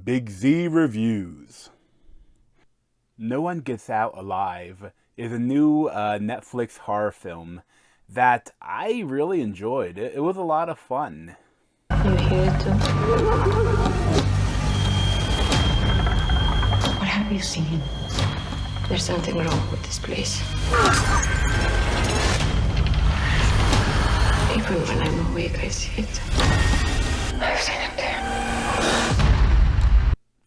Big Z Reviews. No One Gets Out Alive is a new Netflix horror film that I really enjoyed. It was a lot of fun. You here too? What have you seen? There's something wrong with this place. Even when I'm awake, I see it. I've seen it there.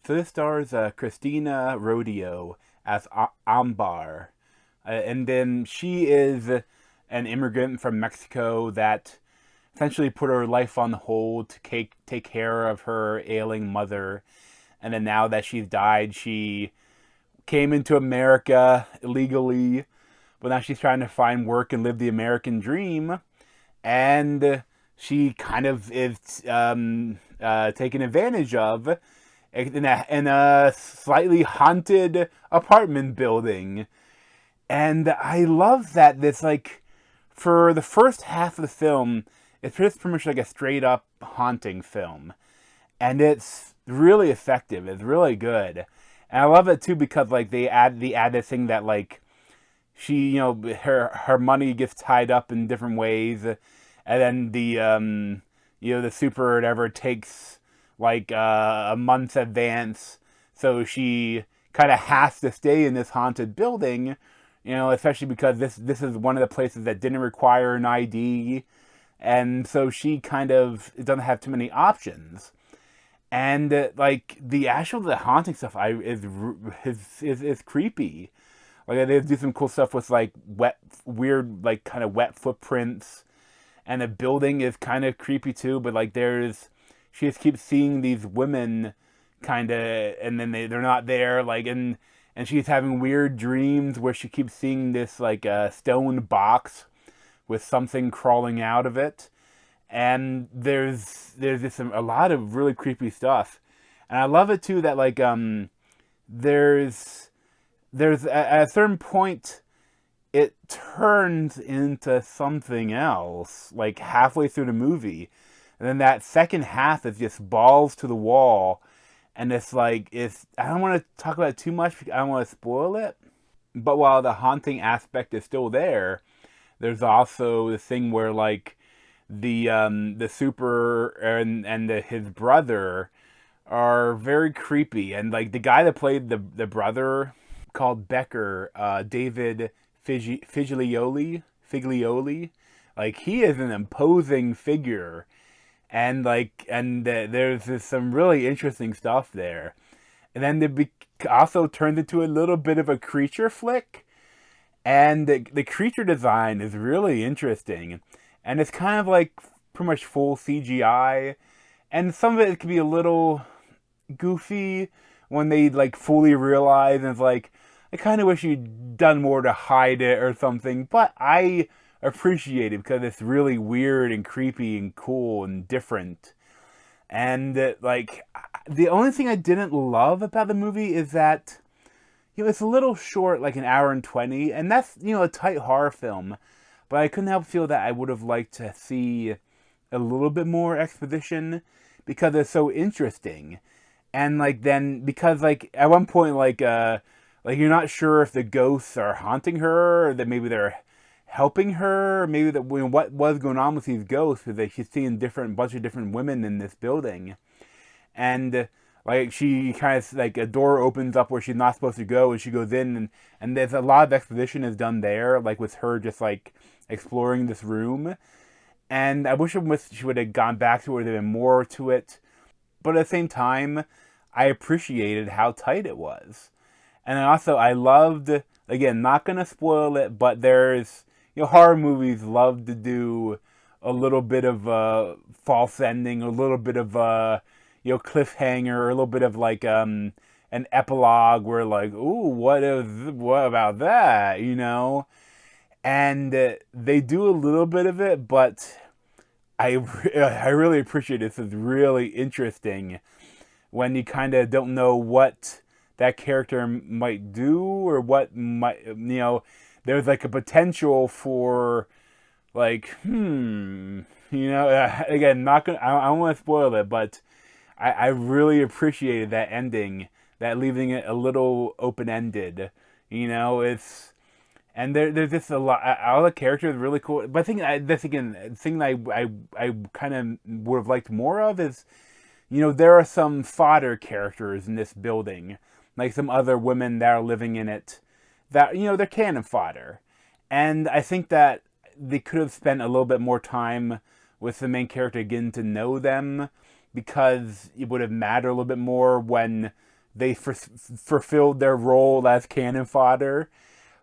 So this stars Christina Rodeo as Ambar. And then she is an immigrant from Mexico that essentially put her life on hold to take care of her ailing mother. And then now that she's died, she came into America illegally, but now she's trying to find work and live the American dream. And she kind of is taken advantage of in a slightly haunted apartment building. And I love that this, like, for the first half of the film, it's pretty much like a straight up haunting film. And it's really effective. It's really good. And I love it too because, like, they add this thing that, like, she, you know, her money gets tied up in different ways. And then the super or whatever takes like a month's advance, so she kind of has to stay in this haunted building, you know, especially because this is one of the places that didn't require an ID, and so she kind of doesn't have too many options. And like the haunting stuff is creepy. Like they do some cool stuff with like weird like kind of wet footprints, and the building is kind of creepy too. But like she just keeps seeing these women kind of, and then they're not there, like, and she's having weird dreams where she keeps seeing this like stone box with something crawling out of it. And there's just a lot of really creepy stuff. And I love it too that like there's at a certain point it turns into something else like halfway through the movie. And then that second half is just balls to the wall. And it's like, I don't want to talk about it too much because I don't want to spoil it. But while the haunting aspect is still there, there's also the thing where like the super and his brother are very creepy. And like the guy that played the brother, called Becker, David Figlioli, like he is an imposing figure. And there's some really interesting stuff there. And then it also turned into a little bit of a creature flick. And the creature design is really interesting. And it's kind of like pretty much full CGI. And some of it can be a little goofy when they like fully realize, and it's like, I kind of wish you'd done more to hide it or something. But I appreciate it because it's really weird and creepy and cool and different. And like the only thing I didn't love about the movie is that, you know, it's a little short, like an hour and 20, and that's, you know, a tight horror film. But I couldn't help feel that I would have liked to see a little bit more exposition because it's so interesting. And like then because like at one point like you're not sure if the ghosts are haunting her or that maybe they're helping her, maybe that what was going on with these ghosts, because she's seeing bunch of different women in this building. And like she kind of like a door opens up where she's not supposed to go, and she goes in, and there's a lot of exposition is done there, like with her just like exploring this room. And I wish she would have gone back to where there had been more to it, but at the same time I appreciated how tight it was. And also I loved, again, not gonna spoil it, but there's, you know, horror movies love to do a little bit of a false ending, a little bit of a, you know, cliffhanger, or a little bit of like an epilogue where like, ooh, what about that, you know? And they do a little bit of it, but I really appreciate it. This is really interesting when you kind of don't know what that character might do or what might, you know, there's like a potential for like, you know, again, not gonna, I don't want to spoil it, but I really appreciated that ending, that leaving it a little open ended. You know, it's and there's just a lot. All the characters are really cool. But I think this again, the thing that I kind of would have liked more of is, you know, there are some fodder characters in this building, like some other women that are living in it, that, you know, they're cannon fodder, and I think that they could have spent a little bit more time with the main character, getting to know them, because it would have mattered a little bit more when they fulfilled their role as cannon fodder.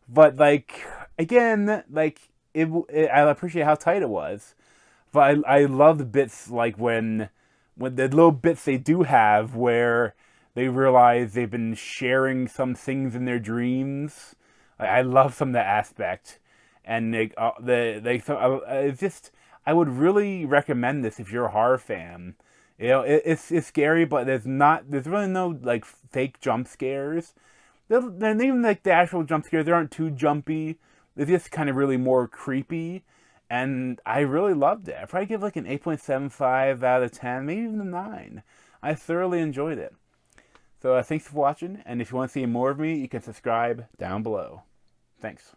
But like again, like I appreciate how tight it was. But I love the bits like when the little bits they do have where they realize they've been sharing some things in their dreams. I love some of that aspect, and it's just, I would really recommend this if you're a horror fan. You know, it's scary, but there's really no like fake jump scares. They're even like the actual jump scares, they aren't too jumpy. They're just kind of really more creepy, and I really loved it. I'd probably give like an 8.75 out of 10, maybe even a 9. I thoroughly enjoyed it. So thanks for watching, and if you want to see more of me, you can subscribe down below. Thanks.